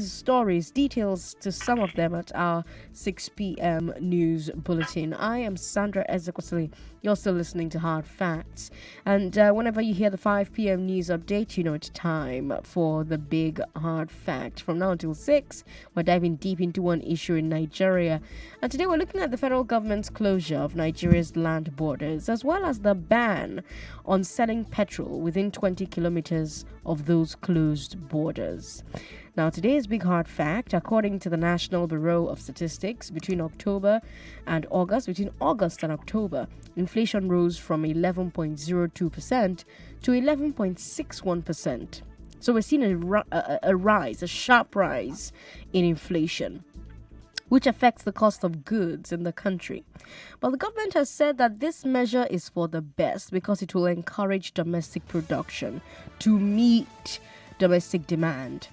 stories, details to some of them at our 6 p.m. news bulletin. I am Sandra Ezekwesili. You're still listening to Hard Facts. And whenever you hear the 5 p.m. news update, you know it's time for the big hard fact. From now until 6, we're diving deep into one issue in Nigeria. And today we're looking at the federal government's closure of Nigeria's land borders, as well as the ban on selling petrol within 20 kilometers of those closed borders. Now, today's big hard fact, according to the National Bureau of Statistics, between August and October, inflation rose from 11.02% to 11.61%. So we're seeing a sharp rise in inflation, which affects the cost of goods in the country. But the government has said that this measure is for the best because it will encourage domestic production to meet domestic demand.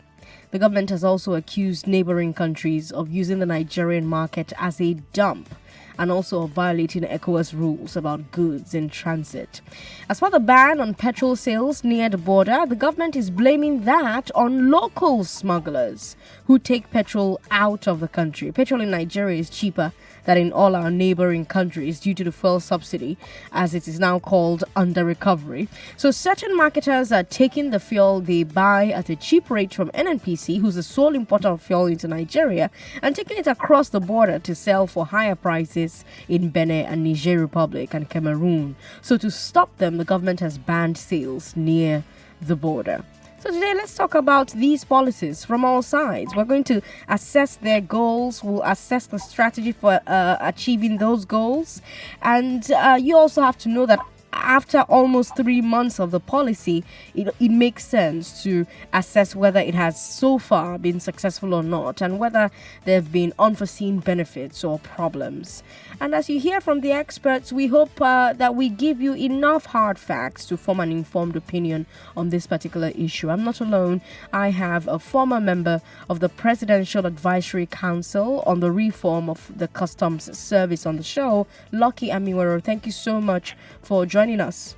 The government has also accused neighboring countries of using the Nigerian market as a dump and also of violating ECOWAS rules about goods in transit. As for the ban on petrol sales near the border, the government is blaming that on local smugglers who take petrol out of the country. Petrol in Nigeria is cheaper than in all our neighboring countries due to the fuel subsidy, as it is now called, under recovery. So certain marketers are taking the fuel they buy at a cheap rate from NNPC, who's the sole importer of fuel into Nigeria, and taking it across the border to sell for higher prices in Benin and Niger Republic and Cameroon. So to stop them, the government has banned sales near the border. So today, let's talk about these policies from all sides. We're going to assess their goals. We'll assess the strategy for achieving those goals. And you also have to know that after almost 3 months of the policy, it makes sense to assess whether it has so far been successful or not, and whether there have been unforeseen benefits or problems. And as you hear from the experts, we hope that we give you enough hard facts to form an informed opinion on this particular issue. I'm not alone. I have a former member of the Presidential Advisory Council on the reform of the Customs Service on the show, Lucky Amiwero. Thank you so much for joining us.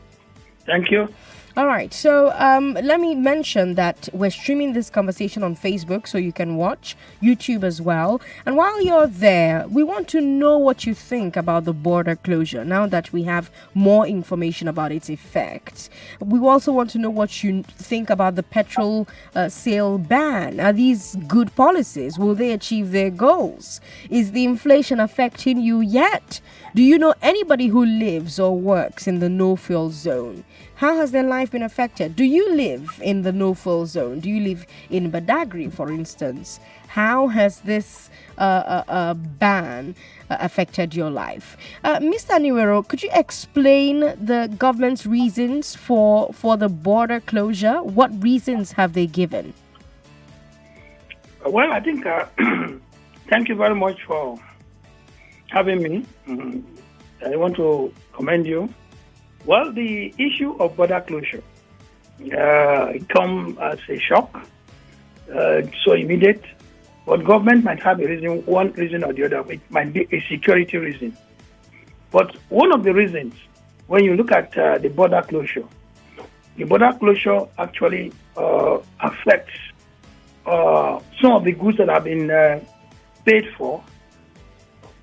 Thank you. All right, so let me mention that we're streaming this conversation on Facebook, so you can watch YouTube as well. And while you're there, we want to know what you think about the border closure now that we have more information about its effects. We also want to know what you think about the petrol sale ban. Are these good policies? Will they achieve their goals? Is the inflation affecting you yet? Do you know anybody who lives or works in the no-fuel zone? How has their life been affected? Do you live in the no-fuel zone? Do you live in Badagry, for instance? How has this ban affected your life? Mr. Aniwero, could you explain the government's reasons for the border closure? What reasons have they given? Well, I think, thank you very much for having me. I want to commend you. Well, the issue of border closure, it come as a shock, so immediate. But government might have a reason, one reason or the other. It might be a security reason. But one of the reasons, when you look at the border closure actually affects some of the goods that have been paid for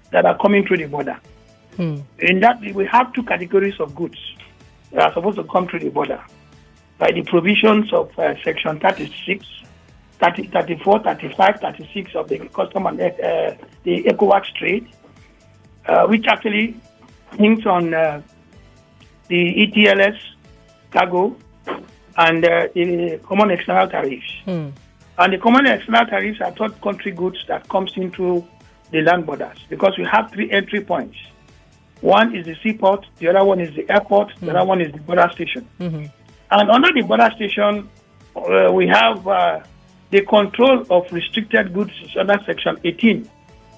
that are coming through the border. In that, we have two categories of goods that are supposed to come through the border by the provisions of Section 36, 34, 35, 36 of the Custom and the ECOWAS trade, which actually hints on the ETLS, cargo, and the common external tariffs. And the common external tariffs are third country goods that comes into the land borders, because we have 3 entry points. One is the seaport, the other one is the airport, the other one is the border station. And under the border station, we have the control of restricted goods under Section 18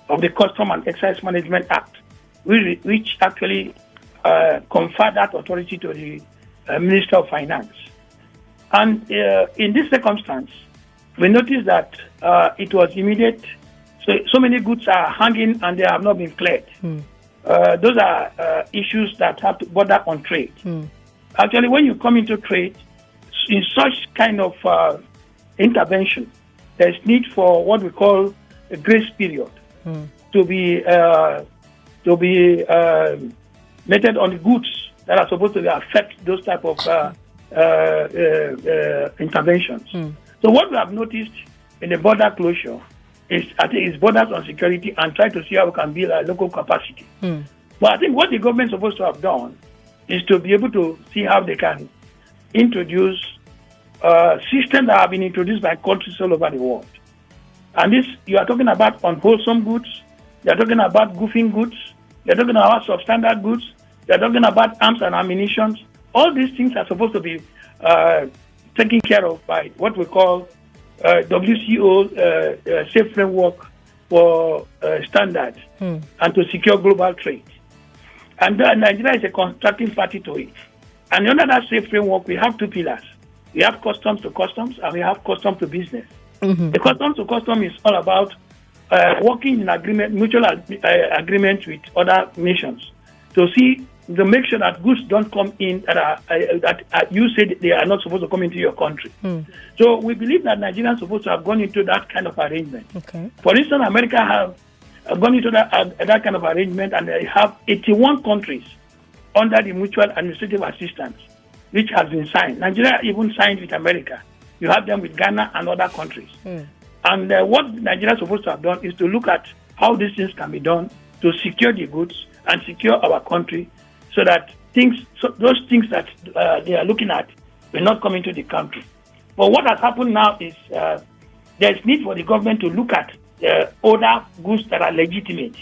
of the Custom and Excise Management Act, which actually confer that authority to the Minister of Finance. And in this circumstance, we noticed that it was immediate. So many goods are hanging and they have not been cleared. Those are issues that have to border on trade. Actually, when you come into trade, in such kind of intervention, there's need for what we call a grace period to be meted on the goods that are supposed to affect those type of interventions. So what we have noticed in the border closure is, I think, is borders on security and try to see how we can build a local capacity. But I think what the government is supposed to have done is to be able to see how they can introduce systems that have been introduced by countries all over the world. And this, you are talking about unwholesome goods, you are talking about goofing goods, you are talking about substandard goods, you are talking about arms and ammunition. All these things are supposed to be taken care of by what we call WCO safe framework for standards and to secure global trade. And Nigeria is a contracting party to it. And under that safe framework, we have two pillars. We have customs to customs and we have customs to business. The customs to customs is all about working in agreement, mutual agreement with other nations to make sure that goods don't come in that you said they are not supposed to come into your country. So we believe that Nigerians are supposed to have gone into that kind of arrangement. For instance, America have gone into that kind of arrangement, and they have 81 countries under the mutual administrative assistance, which has been signed. Nigeria even signed with America. You have them with Ghana and other countries. And what Nigeria is supposed to have done is to look at how these things can be done to secure the goods and secure our country, so that those things that they are looking at will not come into the country. But what has happened now is there's need for the government to look at other goods that are legitimate.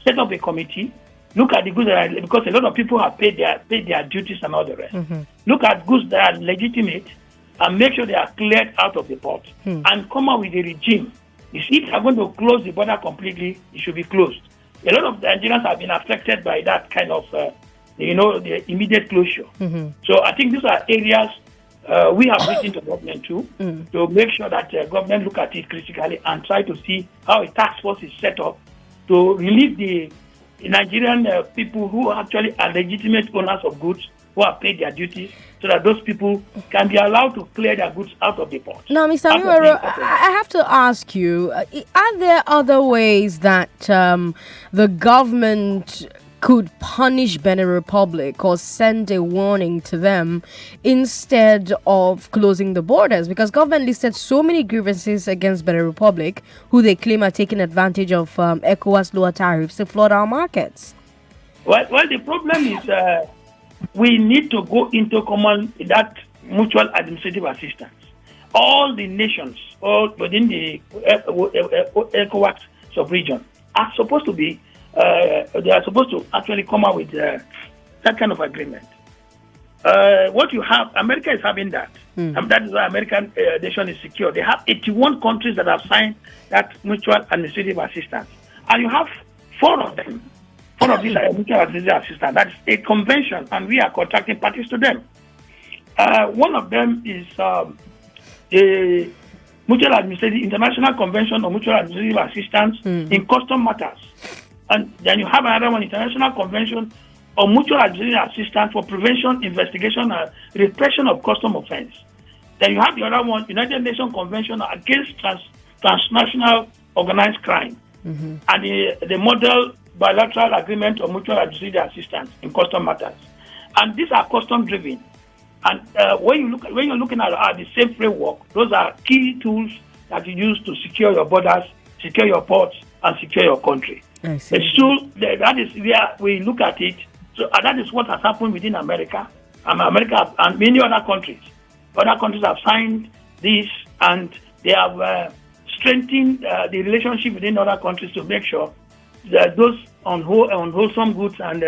Set up a committee, look at the goods that are, because a lot of people have paid their duties and all the rest. Look at goods that are legitimate and make sure they are cleared out of the port and come up with a regime. If they are going to close the border completely, it should be closed. A lot of Nigerians have been affected by that kind of, the immediate closure. So I think these are areas we have written to government too, to make sure that government look at it critically and try to see how a task force is set up to relieve the Nigerian people who actually are legitimate owners of goods, who have paid their duties, so that those people can be allowed to clear their goods out of the port. Now, Mr. Miwero, I have to ask you, are there other ways that the government could punish Benin Republic or send a warning to them instead of closing the borders? Because government listed so many grievances against Benin Republic, who they claim are taking advantage of ECOWAS lower tariffs to flood our markets. Well, the problem is we need to go into common that mutual administrative assistance. All the nations, all within the ECOWAS sub-region, are supposed to be they are supposed to actually come out with that kind of agreement. What you have, America is having that. And that is why American nation is secure. They have 81 countries that have signed that mutual administrative assistance. And you have 4 of them. 4 of these are mutual administrative assistance. That is a convention, and we are contracting parties to them. One of them is the Mutual Administrative International Convention on Mutual Administrative Assistance in Custom Matters. And then you have another one, International Convention on Mutual Administrative Assistance for Prevention, Investigation, and Repression of Custom Offense. Then you have the other one, United Nations Convention Against Transnational Organized Crime, and the Model Bilateral Agreement on Mutual Administrative Assistance in Custom Matters. And these are custom-driven. And when you're looking at the same framework, those are key tools that you use to secure your borders, secure your ports, and secure your country. It's true that is where we look at it. So that is what has happened within America, and many other countries. Other countries have signed this, and they have strengthened the relationship within other countries to make sure that those unwholesome goods and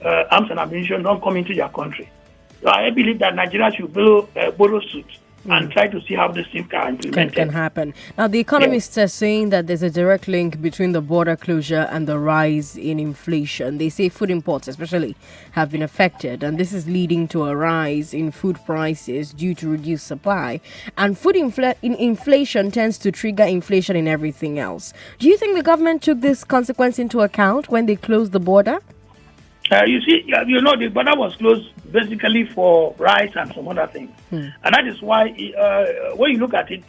arms and ammunition don't come into their country. So I believe that Nigeria should borrow suit and try to see how this thing can happen. Now, the economists are saying that there's a direct link between the border closure and the rise in inflation. They say food imports especially have been affected, and this is leading to a rise in food prices due to reduced supply. And food inflation tends to trigger inflation in everything else. Do you think the government took this consequence into account when they closed the border? You see, the border was closed basically for rice and some other things. And that is why, when you look at it,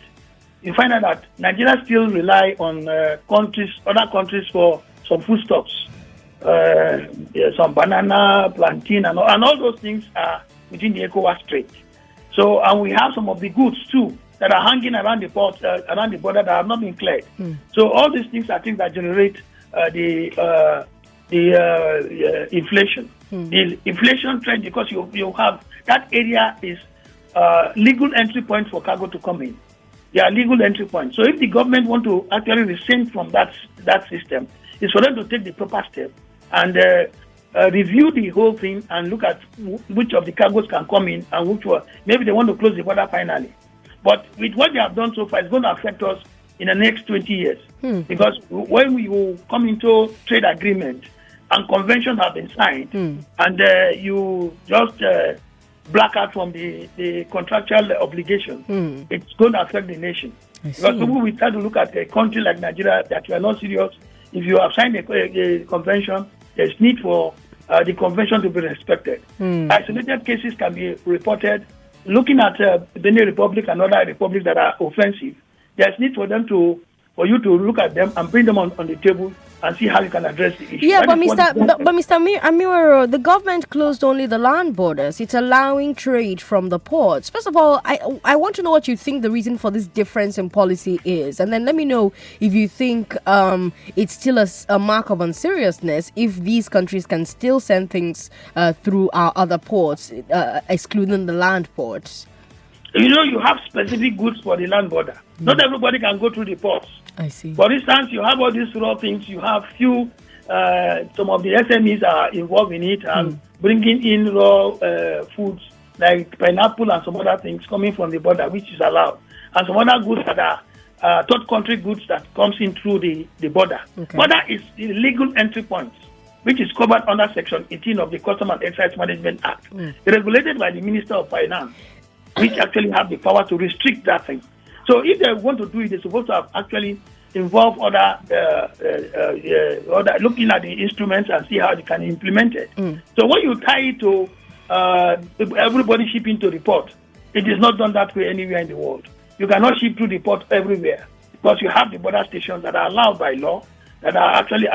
you find out that Nigeria still rely on other countries for some foodstuffs. Some banana, plantain, and all those things are within the ECOWAS trade. So, and we have some of the goods too that are hanging around the port, around the border that have not been cleared. So, all these things are things that generate the inflation. The inflation trend, because you have that area is legal entry point for cargo to come in. They are legal entry points. So, if the government want to actually rescind from that system, it's for them to take the proper step and review the whole thing and look at which of the cargoes can come in and which one. Maybe they want to close the border finally. But with what they have done so far, it's going to affect us in the next 20 years. Because when we will come into trade agreement and conventions have been signed, and you just black out from the contractual obligation, it's going to affect the nation. Because people will start to look at a country like Nigeria that you are not serious. If you have signed a convention, there's need for the convention to be respected. Isolated cases can be reported. Looking at Benin Republic and other republics that are offensive, there's need for you to look at them and bring them on the table and see how you can address the issue. Yeah, but Mr. Amiwero, the government closed only the land borders. It's allowing trade from the ports. First of all, I want to know what you think the reason for this difference in policy is. And then let me know if you think it's still a mark of unseriousness if these countries can still send things through our other ports, excluding the land ports. You have specific goods for the land border. Not everybody can go through the ports. I see. For instance, you have all these raw things. You have some of the SMEs are involved in it and bringing in raw foods like pineapple and some other things coming from the border, which is allowed. And some other goods that are third country goods that comes in through the border. Okay. Border is the legal entry points, which is covered under Section 18 of the Customs and Excise Management Act, regulated by the Minister of Finance, which actually have the power to restrict that thing. So if they want to do it, they're supposed to have actually involve other looking at the instruments and see how they can implement it. So when you tie it to everybody shipping to the port, it is not done that way anywhere in the world. You cannot ship to the port everywhere because you have the border stations that are allowed by law that are actually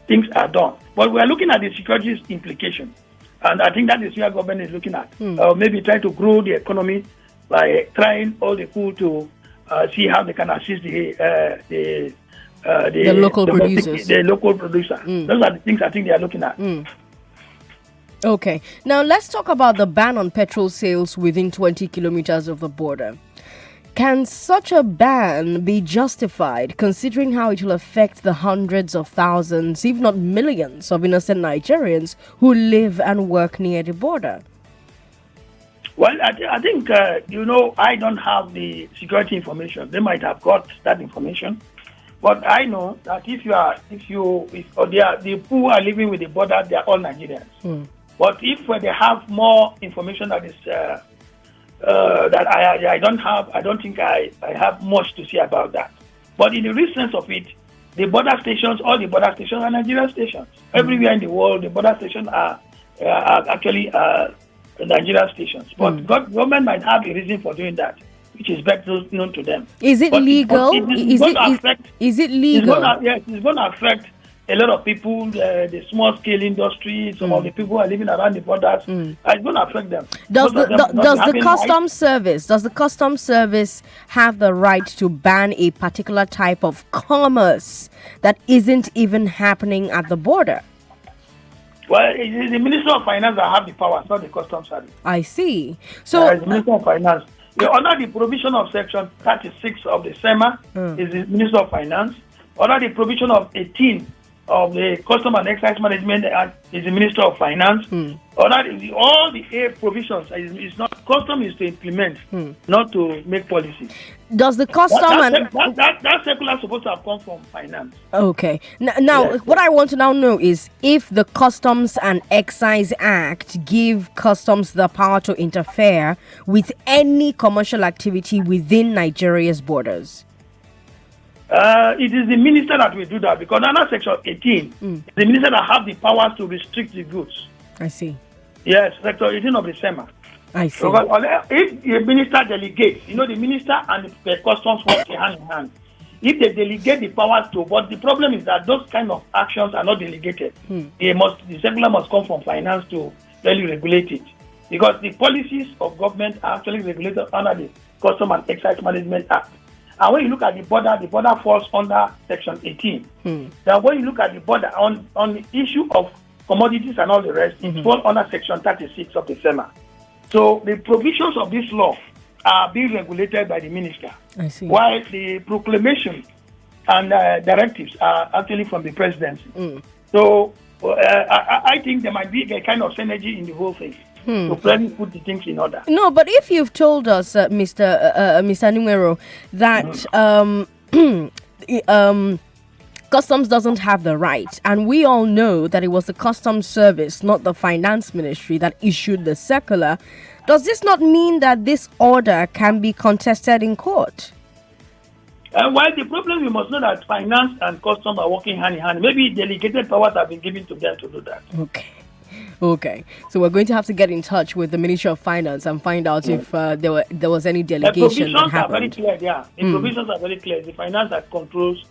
things are done. But we are looking at the security implication. And I think that is where government is looking at. Maybe trying to grow the economy by trying all the cool to see how they can assist the local producers. The local producer. Those are the things I think they are looking at. Okay. Now let's talk about the ban on petrol sales within 20 kilometers of the border. Can such a ban be justified considering how it will affect the hundreds of thousands, if not millions, of innocent Nigerians who live and work near the border? Well, I think, I don't have the security information. They might have got that information. But I know that the people who are living with the border, they are all Nigerians. But if they have more information that is that I don't have, I don't think I have much to say about that. But in the real sense of it, the border stations, all the border stations are Nigerian stations. Everywhere in the world, the border stations are actually Nigerian stations. But government might have a reason for doing that, which is better known to them. Is it legal? Is it legal? It's going to affect a lot of people, the small-scale industry, some of the people who are living around the borders. It's going to affect them. Does the customs service have the right to ban a particular type of commerce that isn't even happening at the border? Well, it's the Minister of Finance that have the power, not the customs service. I see. So, the Minister of Finance. Under the provision of Section 36 of the SEMA is the Minister of Finance. Under the provision of 18 of the Customs and Excise Management is the Minister of Finance. All the provisions is not custom is to implement, not to make policy. Does the that circular is supposed to have come from finance? Okay. Now, yes. What I want to now know is if the Customs and Excise Act give customs the power to interfere with any commercial activity within Nigeria's borders. It is the minister that will do that because under Section 18, the minister that have the powers to restrict the goods. I see. Yes, Section 18 of the SEMA. I see. Because if the minister delegates, the minister and the customs work hand in hand. If they delegate the powers to, but the problem is that those kind of actions are not delegated. The circular must come from finance to really regulate it. Because the policies of government are actually regulated under the Custom and Excise Management Act. And when you look at the border falls under Section 18. Then when you look at the border on the issue of commodities and all the rest, it falls under Section 36 of the SEMA. So the provisions of this law are being regulated by the minister. I see. While the proclamation and directives are actually from the presidency. So I think there might be a kind of synergy in the whole thing to really put the things in order. No, but if you've told us, Mr. Numero, that Customs doesn't have the right, and we all know that it was the Customs Service, not the Finance Ministry, that issued the circular, does this not mean that this order can be contested in court? While the problem, we must know that finance and custom are working hand in hand. Maybe delegated powers have been given to them to do that. Okay. So we're going to have to get in touch with the Ministry of Finance and find out if there was any delegation that happened. The provisions are very clear, yeah. The provisions are very clear. The finance that controls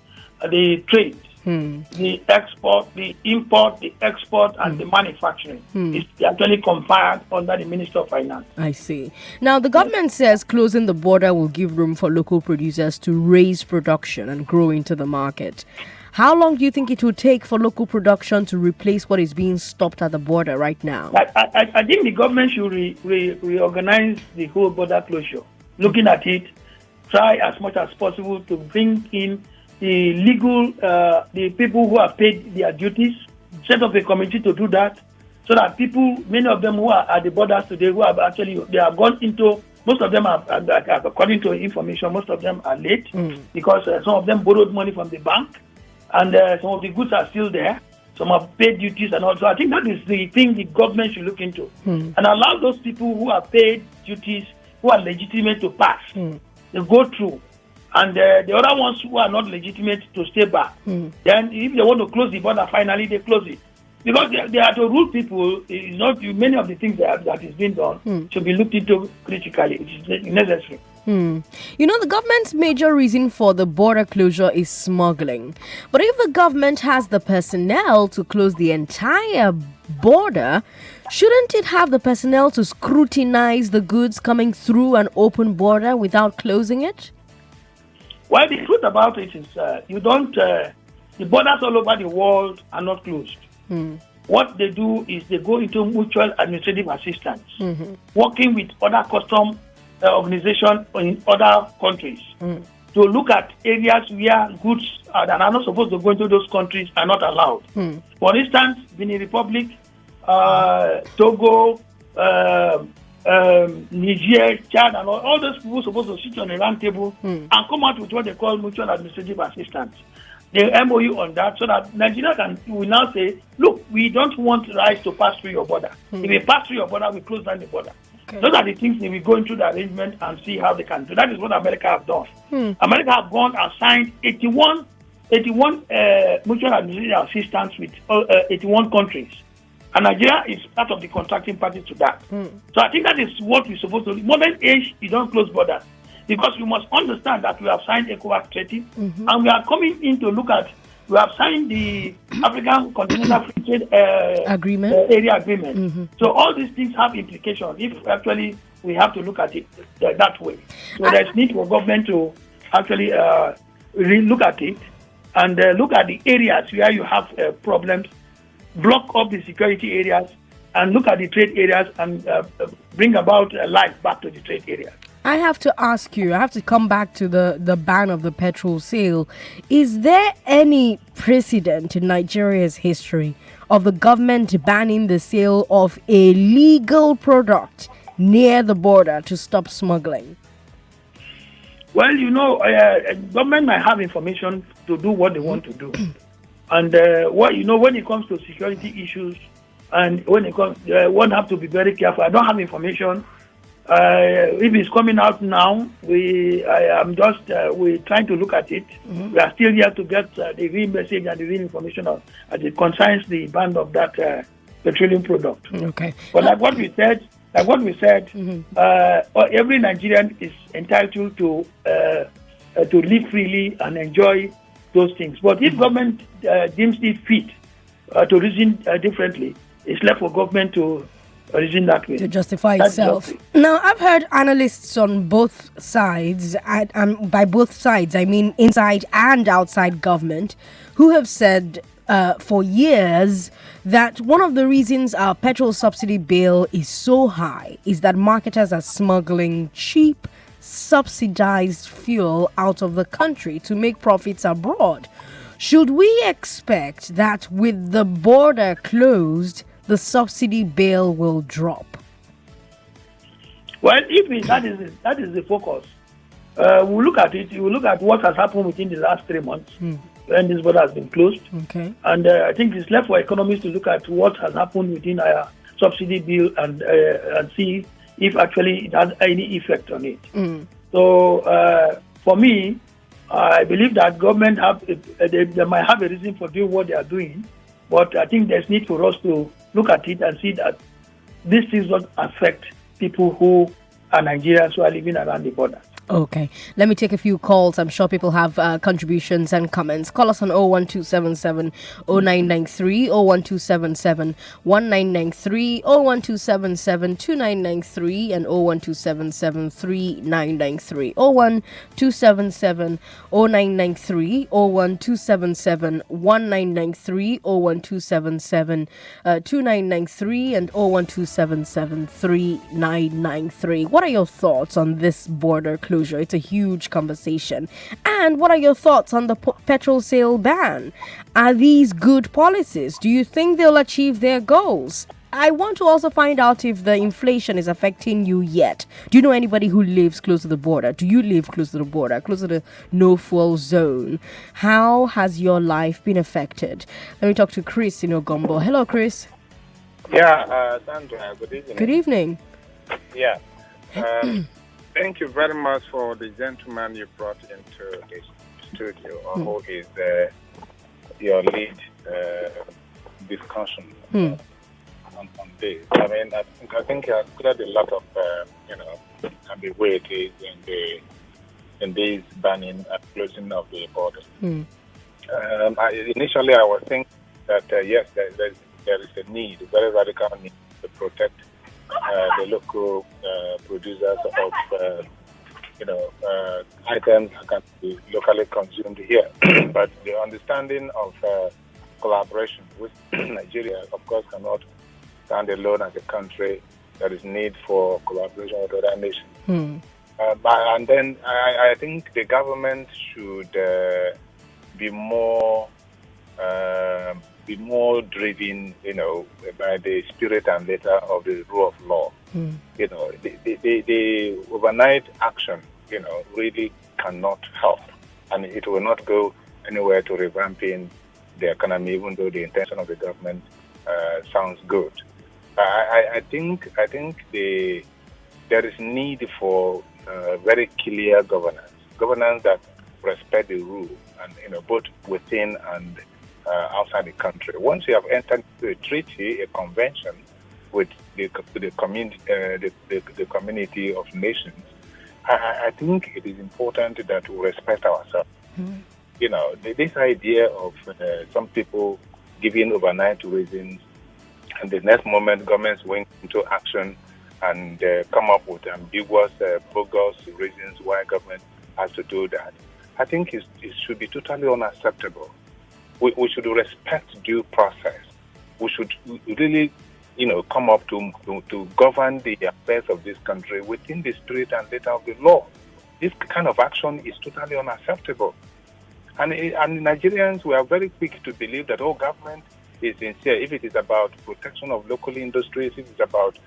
the trade, the export, the import, the export, and the manufacturing is actually confined under the Minister of Finance. I see. Now, the government says closing the border will give room for local producers to raise production and grow into the market. How long do you think it will take for local production to replace what is being stopped at the border right now? I think the government should reorganize the whole border closure. Looking at it, try as much as possible to bring in the legal, the people who have paid their duties, set up a committee to do that, so that people, many of them who are at the borders today, who have actually, they have gone into, most of them are, according to information, most of them are late because some of them borrowed money from the bank, and some of the goods are still there. Some have paid duties and also. I think that is the thing the government should look into and allow those people who have paid duties, who are legitimate to pass, to go through. And the other ones who are not legitimate to stay back. Then if they want to close the border, finally they close it. Because they are to rule people, it's not many of the things that is being done should be looked into critically. It is necessary. The government's major reason for the border closure is smuggling. But if the government has the personnel to close the entire border, shouldn't it have the personnel to scrutinize the goods coming through an open border without closing it? Well, the truth about it is the borders all over the world are not closed. What they do is they go into mutual administrative assistance, working with other custom organizations in other countries to look at areas where goods that are not supposed to go into those countries are not allowed. For instance, Benin Republic, Togo, Niger, Chad, and all those people supposed to sit on a round table and come out with what they call mutual administrative assistance. The MOU on that, so that Nigeria will now say, look, we don't want rice to pass through your border. If it pass through your border, we close down the border. Okay. Those are the things that we go into the arrangement and see how they can do. That is what America have done. America have gone and signed 81 mutual administrative assistance with 81 countries. And Nigeria is part of the contracting party to that. So I think that is what we're supposed to do. Modern age, you don't close borders. Because we must understand that we have signed ECOWAS Treaty, and we are coming in to look at, we have signed the African Continental Free Trade Area Agreement. So all these things have implications if actually we have to look at it that way. So there's need for government to actually look at it and look at the areas where you have problems, block up the security areas, and look at the trade areas and bring about life back to the trade areas. I have to ask you, I have to come back to the ban of the petrol sale. Is there any precedent in Nigeria's history of the government banning the sale of a legal product near the border to stop smuggling? Well, government might have information to do what they want to do. And when it comes to security issues, and when it comes, one have to be very careful. I don't have information. If it's coming out now, we're trying to look at it. We are still here to get the real message and the real information as it concerns the ban of that petroleum product. Okay. But like what we said, Like what we said, every Nigerian is entitled to live freely and enjoy those things. But if government deems it fit to reason differently, it's left for government to reason that way. To justify itself. Now, I've heard analysts on both sides, and by both sides, I mean inside and outside government, who have said for years that one of the reasons our petrol subsidy bill is so high is that marketers are smuggling cheap, subsidized fuel out of the country to make profits abroad. Should we expect that with the border closed, the subsidy bill will drop? Well, if that is the focus, we'll look at it. We'll look at what has happened within the last 3 months when this border has been closed. Okay. And I think it's left for economists to look at what has happened within our subsidy bill and see if actually it has any effect on it. So for me, I believe that government they might have a reason for doing what they are doing, but I think there's need for us to look at it and see that this does not affect people who are Nigerians who are living around the border. Okay, let me take a few calls. I'm sure people have contributions and comments. Call us on 01277 0993, 01277 1993, 01277 2993, and 01277 3993. 01277 0993, 01277 1993, 01277 2993, and 01277 3993. What are your thoughts on this border closure? It's a huge conversation. And what are your thoughts on the petrol sale ban? Are these good policies? Do you think they'll achieve their goals? I want to also find out if the inflation is affecting you yet. Do you know anybody who lives close to the border? Do you live close to the border, close to the no-fuel zone? How has your life been affected? Let me talk to Chris in Ogombo. Hello, Chris. Yeah, Sandra, good evening. Good evening. Yeah. Thank you very much for the gentleman you brought into the studio, who is your lead discussion on this. I mean, I think he has cleared a lot of, ambiguities in this banning and closing of the border. Initially, I was thinking that yes, there is a need, a very radical need to protect the local producers of items that can be locally consumed here. But the understanding of collaboration with Nigeria, of course, cannot stand alone as a country. There is need for collaboration with other nations. And then I think the government should be more driven, by the spirit and letter of the rule of law. The overnight action, really cannot help, and it will not go anywhere to revamping the economy, even though the intention of the government sounds good. I think there is need for very clear governance that respect the rule, and both within and outside the country. Once you have entered into a treaty, a convention with the community of nations, I think it is important that we respect ourselves. This idea of some people giving overnight reasons, and the next moment governments went into action and come up with ambiguous, bogus reasons why government has to do that. I think it should be totally unacceptable. We should respect due process. We should really, come up to govern the affairs of this country within the spirit and letter of the law. This kind of action is totally unacceptable. And Nigerians, we are very quick to believe that government is sincere. If it is about protection of local industries, if it's about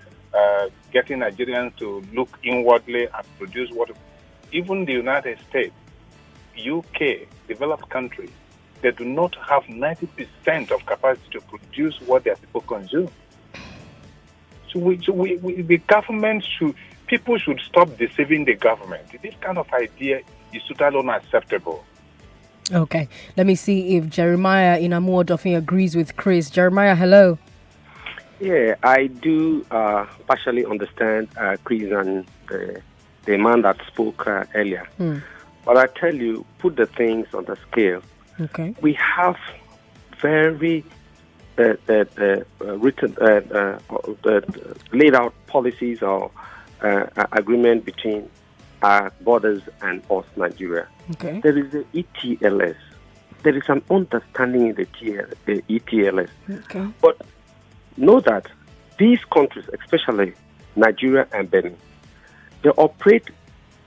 getting Nigerians to look inwardly and produce what, even the United States, UK, developed countries, they do not have 90% of capacity to produce what their people consume. So the government people should stop deceiving the government. This kind of idea is totally unacceptable. Okay, let me see if Jeremiah in Amuodofin agrees with Chris. Jeremiah, hello. Yeah, I do partially understand Chris and the man that spoke earlier. But I tell you, put the things on the scale. Okay. We have very written, laid out policies or agreement between our borders and us, Nigeria. Okay. There is the ETLS. There is an understanding in the ETLS. Okay. But know that these countries, especially Nigeria and Benin, they operate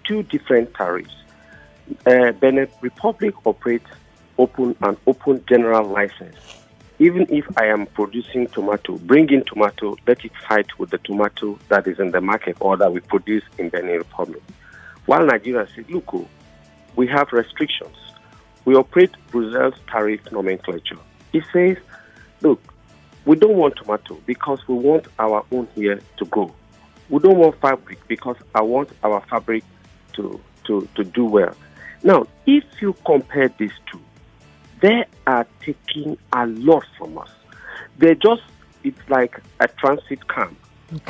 two different tariffs. Benin Republic operates open general license. Even if I am producing tomato, bring in tomato, let it fight with the tomato that is in the market or that we produce in Benin Republic. While Nigeria says, look, we have restrictions. We operate Brussels tariff nomenclature. It says, look, we don't want tomato because we want our own here to go. We don't want fabric because I want our fabric to do well. Now, if you compare these two, they are taking a lot from us. It's like a transit camp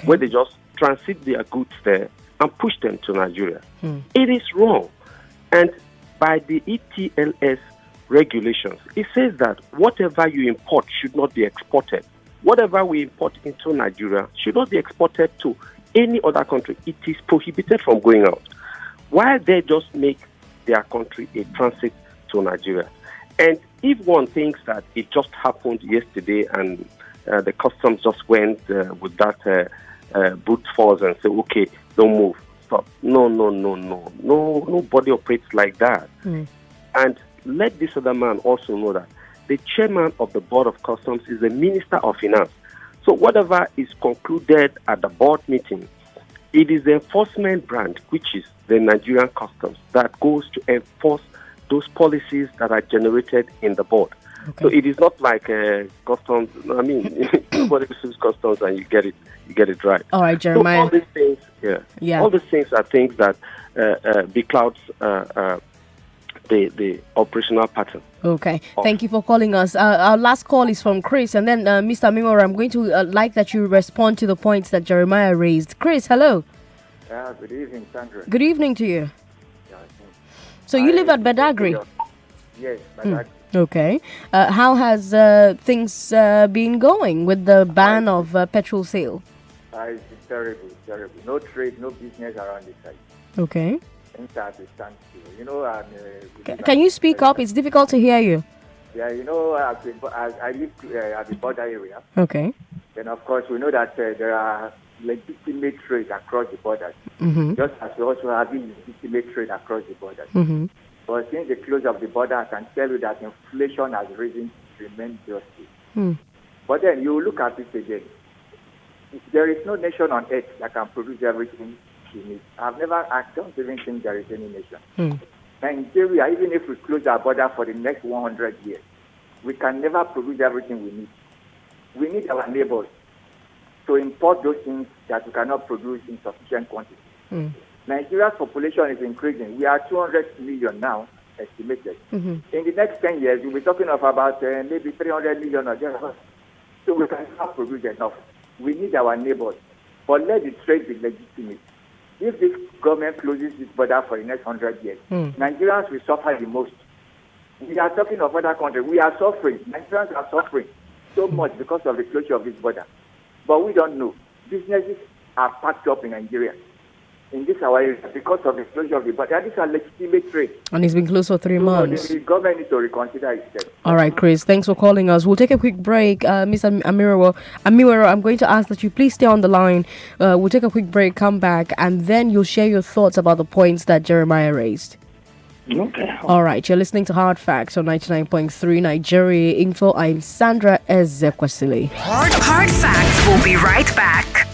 where they just transit their goods there and push them to Nigeria. It is wrong. And by the ETLS regulations, it says that whatever you import should not be exported. Whatever we import into Nigeria should not be exported to any other country. It is prohibited from going out. While they just make their country a transit to Nigeria. And if one thinks that it just happened yesterday and the customs just went with that brute force and say, okay, don't move, stop. No. Nobody operates like that. And let this other man also know that the chairman of the Board of Customs is the Minister of Finance. So whatever is concluded at the board meeting, it is the enforcement branch, which is the Nigerian Customs, that goes to enforce those policies that are generated in the board. Okay. So it is not like customs. I mean, nobody receives customs and you get it right. All right, Jeremiah. So all these things, all these things are things that beclouds the operational pattern. Okay, thank you for calling us. Our last call is from Chris, and then Mr. Mimora, I'm going to like that you respond to the points that Jeremiah raised. Chris, hello. Good evening, Sandra. Good evening to you. So you live at Badagry? Yes, Badagry. Okay. How has things been going with the ban of petrol sale? It's terrible. No trade, no business around this side. Okay. Things are at a standstill. You know, can you speak up? It's difficult to hear you. Yeah, you know, I live at the border area. Okay. Then, of course, we know that there are legitimate trade across the borders, just as we also have illegitimate trade across the borders. But since the close of the border, I can tell you that inflation has risen tremendously. But then you look at it again. There is no nation on earth that can produce everything we need. I don't even think there is any nation. Nigeria, even if we close our border for the next 100 years, we can never produce everything we need. We need our neighbors to import those things that we cannot produce in sufficient quantity. Nigeria's population is increasing. We are 200 million now, estimated. In the next 10 years, we'll be talking of about maybe 300 million or thereabouts. So we cannot produce enough. We need our neighbors. But let the trade be legitimate. If this government closes this border for the next 100 years, Nigerians will suffer the most. We are talking of other countries. We are suffering. Nigerians are suffering so much because of the closure of this border. But we don't know. Businesses are packed up in Nigeria, in this our area, because of the closure of the border. These are legitimate trade. And it's been closed for 3 months. The government needs to reconsider itself. All right, Chris, thanks for calling us. We'll take a quick break. Mr. Amiwero, I'm going to ask that you please stay on the line. We'll take a quick break, come back, and then you'll share your thoughts about the points that Jeremiah raised. Okay. All right, you're listening to Hard Facts on 99.3 Nigeria Info. I'm Sandra Ezekwesili. Hard Facts will be right back.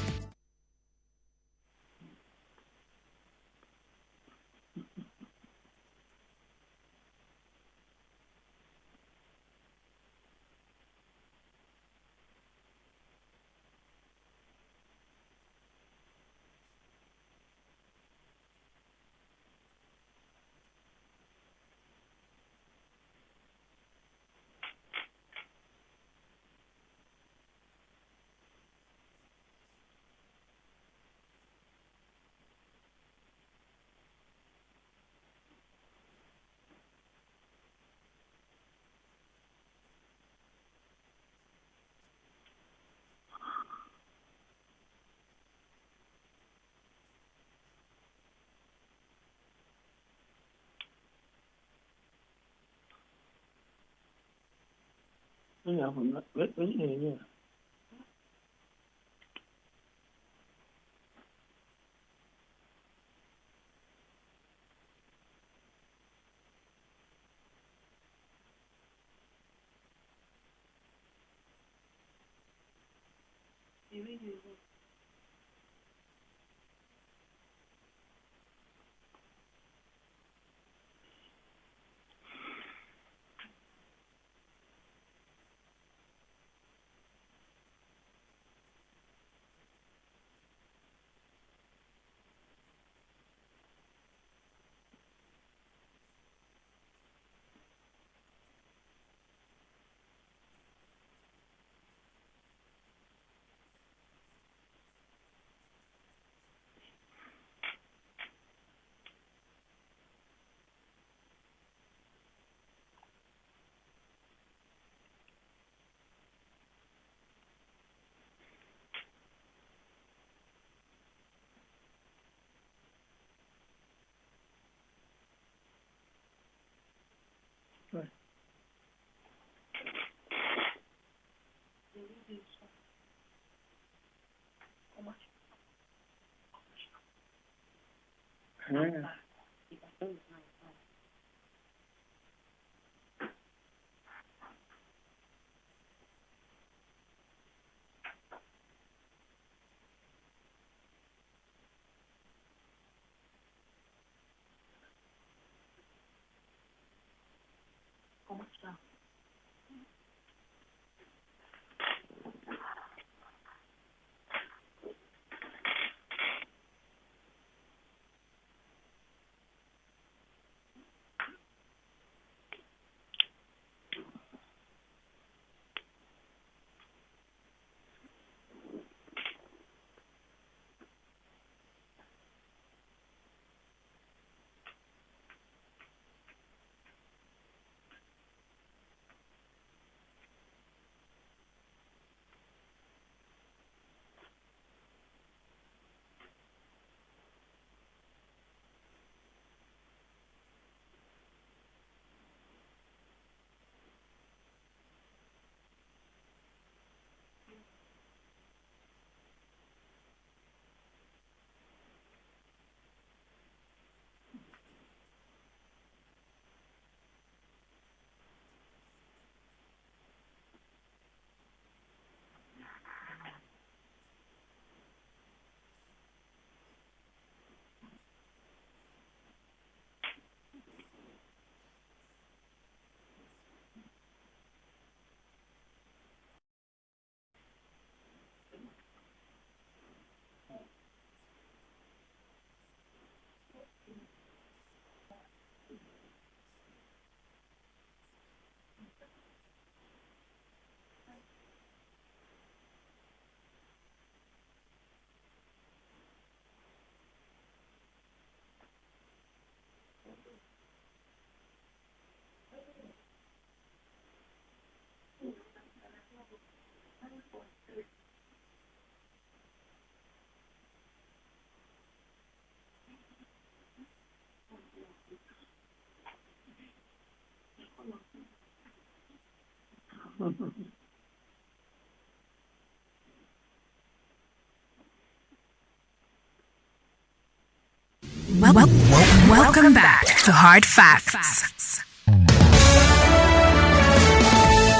Welcome back to Hard Facts.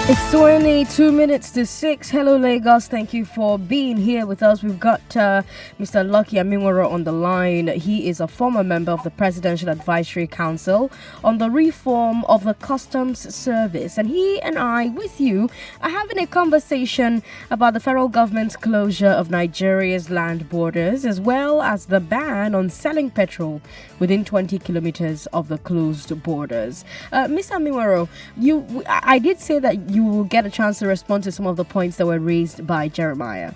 It's 22 minutes to 6. Hello, Lagos. Thank you for being here with us. We've got Mr. Lucky Aminwaro on the line. He is a former member of the Presidential Advisory Council on the reform of the Customs Service. And he and I, with you, are having a conversation about the federal government's closure of Nigeria's land borders, as well as the ban on selling petrol within 20 kilometers of the closed borders. Mr. Aminwaro, I did say that you will get a chance to respond to some of the points that were raised by Jeremiah.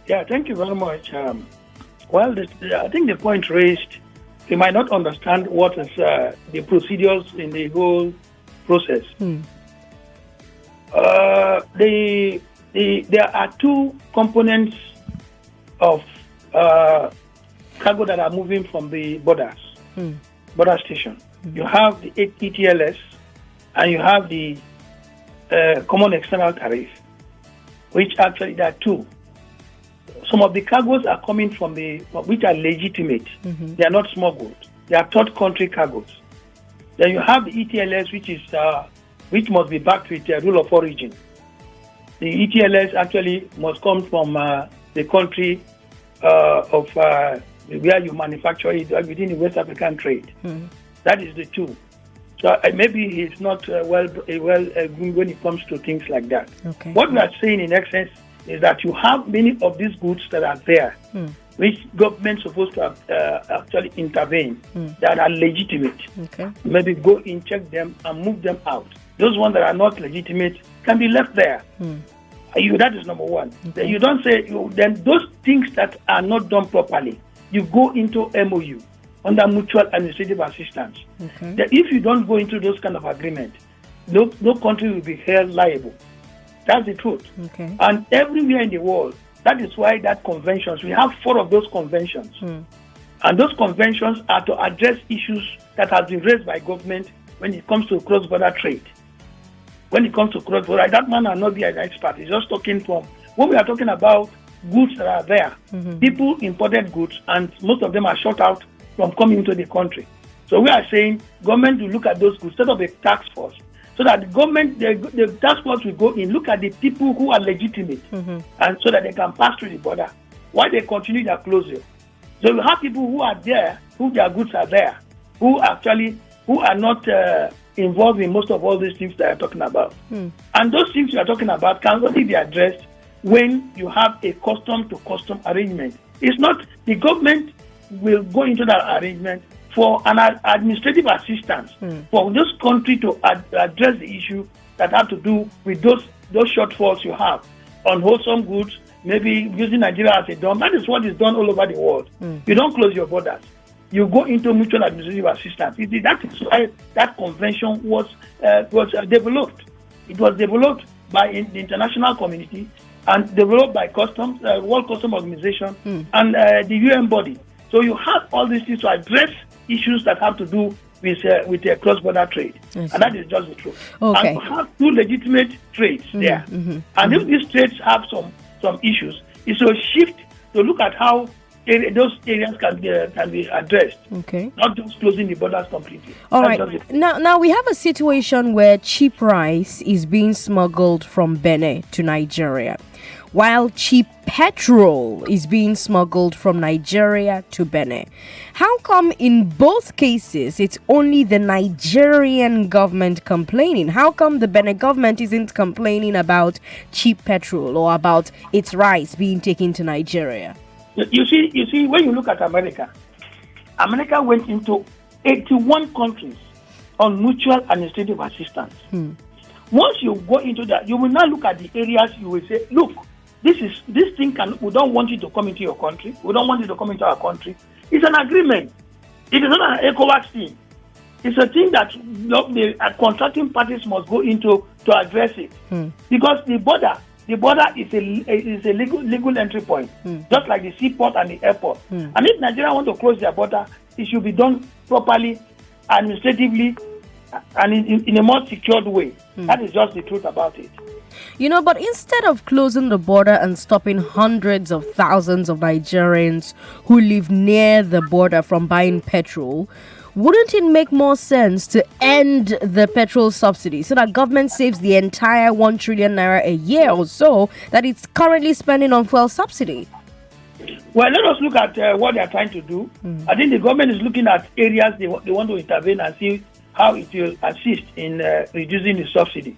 Yeah, thank you very much. I think the point raised, they might not understand what is the procedures in the whole process. There are two components of cargo that are moving from the border station. You have the ETLS and you have the common external tariff, which actually there are two. Some of the cargoes are coming from which are legitimate. They are not smuggled. They are third country cargoes. Then you have the ETLS, which must be backed with rule of origin. The ETLS actually must come from the country of where you manufacture it within the West African trade. That is the two. So maybe he's not well when it comes to things like that. Okay. What we are saying in essence is that you have many of these goods that are there, which government is supposed to actually intervene, that are legitimate. Okay. Maybe go in, check them, and move them out. Those ones that are not legitimate can be left there. That is number one. Okay. You don't say, then those things that are not done properly, you go into MOU, under mutual administrative assistance. Okay. That if you don't go into those kind of agreement, no country will be held liable. That's the truth. Okay. And everywhere in the world, that is why that conventions, we have 4 of those conventions. And those conventions are to address issues that have been raised by government when it comes to cross-border trade. When it comes to cross-border, that man will not be an expert. He's just talking from, when we are talking about goods that are there, people imported goods, and most of them are shut out from coming into the country. So we are saying government will look at those goods, set up a task force, so that the government, the task force will go in, look at the people who are legitimate, and so that they can pass through the border. Why they continue their closure? So you have people who are there, who their goods are there, who are not involved in most of all these things that I'm talking about. And those things you are talking about can only be addressed when you have a custom-to-custom arrangement. It's not the government will go into that arrangement for an administrative assistance for this country to address the issue that have to do with those shortfalls you have on wholesome goods, maybe using Nigeria as a dump. That is what is done all over the world. You don't close your borders. You go into mutual administrative assistance. That is why that convention was developed. It was developed by the international community and developed by Customs, World Customs Organization, and the UN body. So you have all these things to address issues that have to do with cross-border trade. And that is just the truth. Okay. And you have 2 legitimate trades there. And if these trades have some issues, it's a shift to look at how those areas can be addressed. Okay. Not just closing the borders completely. All right. Now we have a situation where cheap rice is being smuggled from Benin to Nigeria, while cheap petrol is being smuggled from Nigeria to Benin. How come in both cases it's only the Nigerian government complaining? How come the Benin government isn't complaining about cheap petrol or about its rice being taken to Nigeria? You see, when you look at America went into 81 countries on mutual administrative assistance. Once you go into that, you will now look at the areas. You will say, look, this thing we don't want you to come into your country. We don't want you to come into our country. It's an agreement. It is not an ECOWAS thing. It's a thing that the contracting parties must go into to address it, because the border is a legal entry point, just like the seaport and the airport. And if Nigeria want to close their border, it should be done properly, administratively, and in a more secured way. That is just the truth about it. But instead of closing the border and stopping hundreds of thousands of Nigerians who live near the border from buying petrol, wouldn't it make more sense to end the petrol subsidy so that government saves the entire 1 trillion naira a year or so that it's currently spending on fuel subsidy? Well, let us look at what they are trying to do. I think the government is looking at areas they want to intervene and see how it will assist in reducing the subsidy.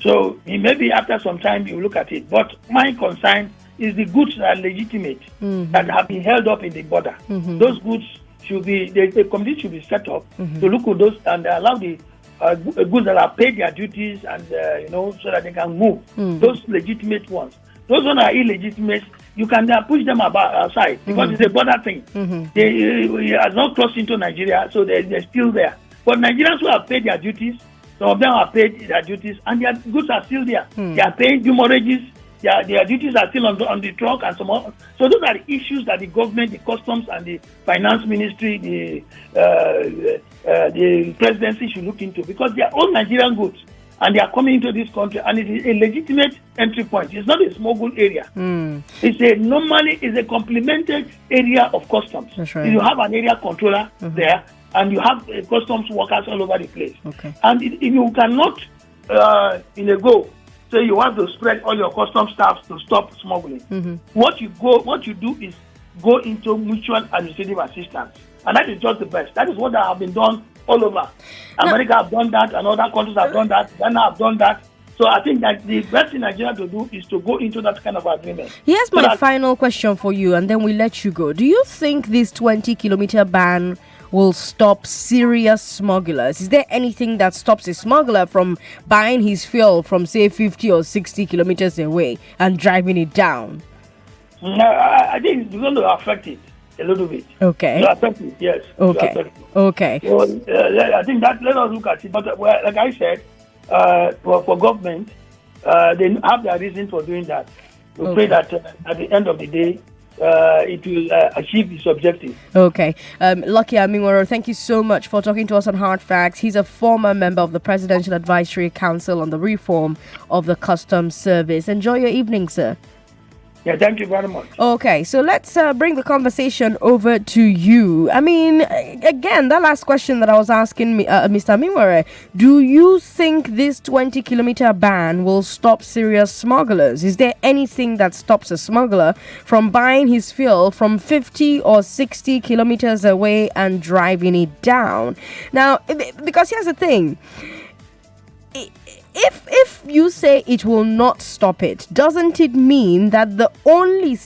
So maybe after some time you look at it. But my concern is the goods that are legitimate, that have been held up in the border. Those goods should be, the committee should be set up to look at those and allow the goods that are paid their duties and so that they can move. Those legitimate ones. Those ones are illegitimate. You can push them outside because it's a border thing. They have not crossed into Nigeria, so they're still there. But Nigerians who have paid their duties, some of them have paid their duties, and their goods are still there. They are paying demurrages. Their duties are still on the truck and so on. So those are the issues that the government, the customs, and the finance ministry, the presidency should look into, because they are all Nigerian goods, and they are coming into this country, and it is a legitimate entry point. It's not a smuggle area. It's a complemented area of customs. That's right. You have an area controller there, and you have customs workers all over the place. Okay. And you cannot, in a go, say you want to spread all your customs staff to stop smuggling. What you do is go into mutual administrative assistance, and that is just the best. That is what have been done all over. America have done that, and other countries have done that. Ghana have done that. So I think that the best thing Nigeria to do is to go into that kind of agreement. Here's my final question for you, and then we let you go. Do you think this 20-kilometer ban will stop serious smugglers? Is there anything that stops a smuggler from buying his fuel from, say, 50 or 60 kilometers away and driving it down? No, I think it's going to affect it a little bit. Okay. To affect it, yes. Okay. Okay. So, I think that let us look at it. But like I said, for government, they have their reason for doing that. We pray that at the end of the day, it will achieve its objective. Okay. Lucky Aminwaro, thank you so much for talking to us on Hard Facts. He's a former member of the Presidential Advisory Council on the reform of the Customs Service. Enjoy your evening, sir. Yeah, thank you very much. Okay, so let's bring the conversation over to you. I mean, again, that last question that I was asking Mr. Aminwaro, do you think this 20-kilometer ban will stop serious smugglers? Is there anything that stops a smuggler from buying his fuel from 50 or 60 kilometers away and driving it down? Now, because here's the thing. If you say it will not stop it, doesn't it mean that the only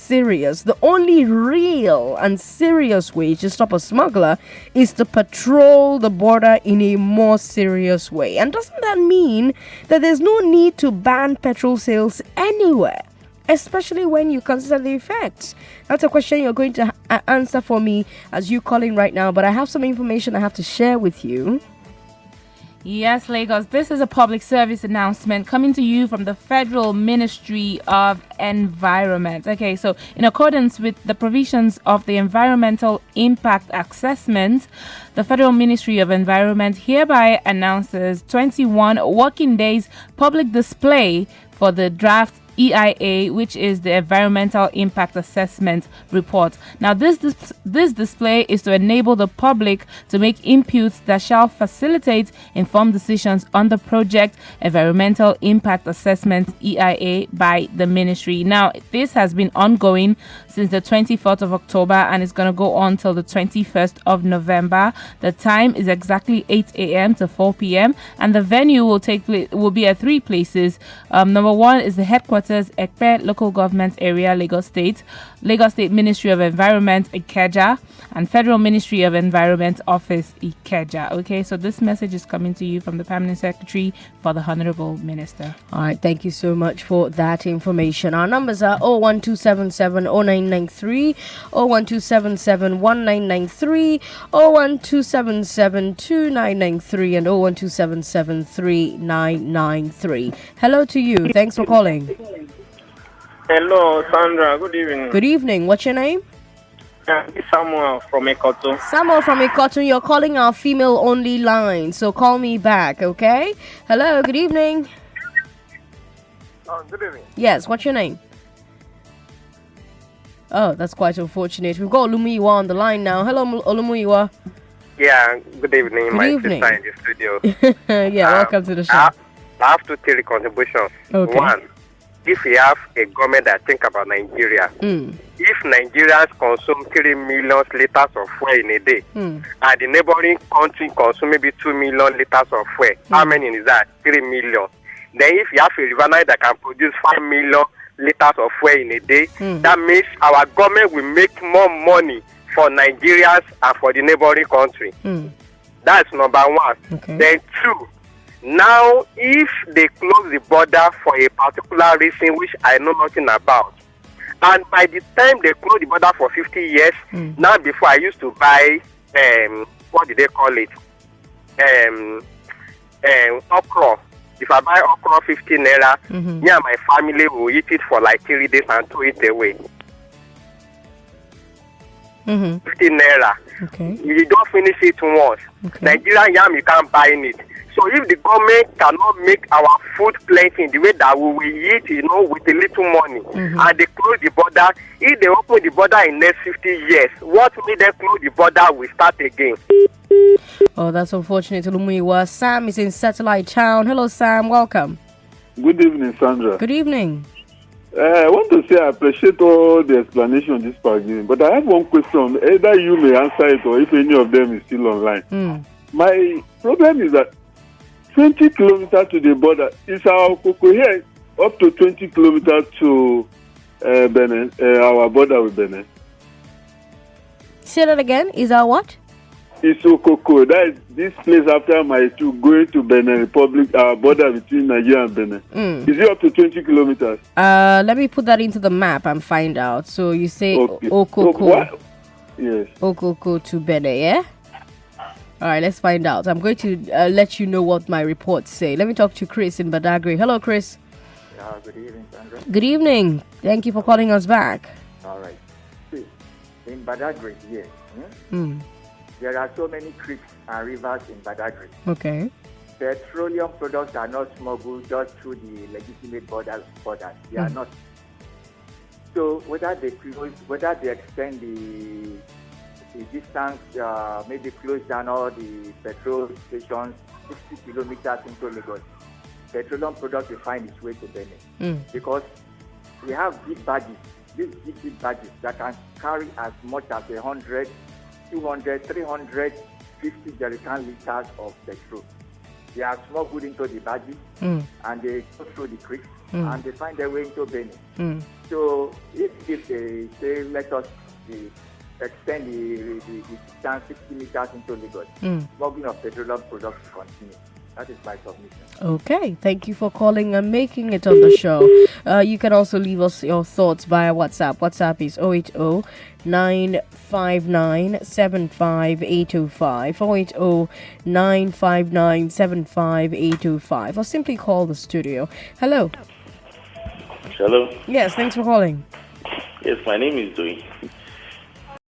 real and serious way to stop a smuggler is to patrol the border in a more serious way? And doesn't that mean that there's no need to ban petrol sales anywhere, especially when you consider the effects? That's a question you're going to answer for me as you call in right now, but I have some information I have to share with you. Yes, Lagos, this is a public service announcement coming to you from the Federal Ministry of Environment. Okay, so in accordance with the provisions of the Environmental Impact Assessment, the Federal Ministry of Environment hereby announces 21 working days public display for the draft EIA, which is the Environmental Impact Assessment Report. Now, this display is to enable the public to make inputs that shall facilitate informed decisions on the project Environmental Impact Assessment EIA by the ministry. Now, this has been ongoing since the 24th of October and is going to go on till the 21st of November. The time is exactly 8 a.m. to 4 p.m. and the venue will be at three places. Number one is the headquarters, Ekpe Local Government Area, Lagos State Ministry of Environment, Ikeja, and Federal Ministry of Environment Office, Ikeja. Okay, so this message is coming to you from the Permanent Secretary for the Honorable Minister. All right, thank you so much for that information. Our numbers are 01277 0993, 01277 1993, 01277 2993, and 01277 3993. Hello to you. Thanks for calling. Hello, Sandra. Good evening. Good evening. What's your name? It's Samuel from Ekoto. Samuel from Ekoto. You're calling our female-only line, so call me back, okay? Hello. Good evening. Good evening. Yes. What's your name? Oh, that's quite unfortunate. We've got Olumuyiwa on the line now. Hello, Olumuyiwa. Yeah. Good evening, Good evening. sister in the studio. Yeah. Welcome to the show. I have to take contributions. Okay. One, if we have a government that think about Nigeria, if Nigerians consume 3 million liters of fuel in a day, and the neighboring country consume maybe 2 million liters of fuel, how many is that? 3 million. Then if you have a refinery that can produce 5 million liters of fuel in a day, that means our government will make more money for Nigerians and for the neighboring country. That's number one. Okay. Then two, now if they close the border for a particular reason which I know nothing about, and by the time they close the border for 50 years, now before I used to buy what did they call it? Okra. If I buy okra 50 naira, me and my family will eat it for like 3 days and throw it away. 50 naira. Okay. You don't finish it once. Okay. Nigerian yam, you can't buy it. So if the government cannot make our food plenty in the way that we will eat, with a little money, and they close the border, if they open the border in next 50 years, what made them close the border will start again. Oh, that's unfortunate. Olumuyiwa. Sam is in Satellite Town. Hello, Sam. Welcome. Good evening, Sandra. Good evening. I want to say I appreciate all the explanation this part given, but I have one question. Either you may answer it or if any of them is still online. My problem is that 20 kilometers to the border is our Aghogho here up to 20 kilometers to Benin, our border with Benin. Say that again. Is our what? It's Aghogho. That is this place after my two going to Benin Republic, our border between Nigeria and Benin. Is it up to 20 kilometers? Let me put that into the map and find out. So you say Aghogho. Yes. Aghogho to Benin, yeah? All right, let's find out. I'm going to let you know what my reports say. Let me talk to Chris in Badagry. Hello, Chris. Good evening, Sandra. Good evening. Thank you for calling us back. All right. See, in Badagry here, there are so many creeks and rivers in Badagry. Okay. Petroleum products are not smuggled just through the legitimate borders. They are not. So whether they extend the distance, maybe close down all the petrol stations 60 kilometers into Lagos, petroleum products will find its way to Benin. Because we have big badges, these big badges that can carry as much as 100, 200, 350 jerrycan liters of petrol. They are smuggled into the badges and they go through the creeks and they find their way into Benin. So if they say, let us extend the distance 60 meters into Lagos, smuggling of petroleum products continue. That is my submission. Okay, thank you for calling and making it on the show. You can also leave us your thoughts via WhatsApp. WhatsApp is 080 959 75805, 080 959 75805, or simply call the studio. Hello. Hello. Yes, thanks for calling. Yes, my name is Doi.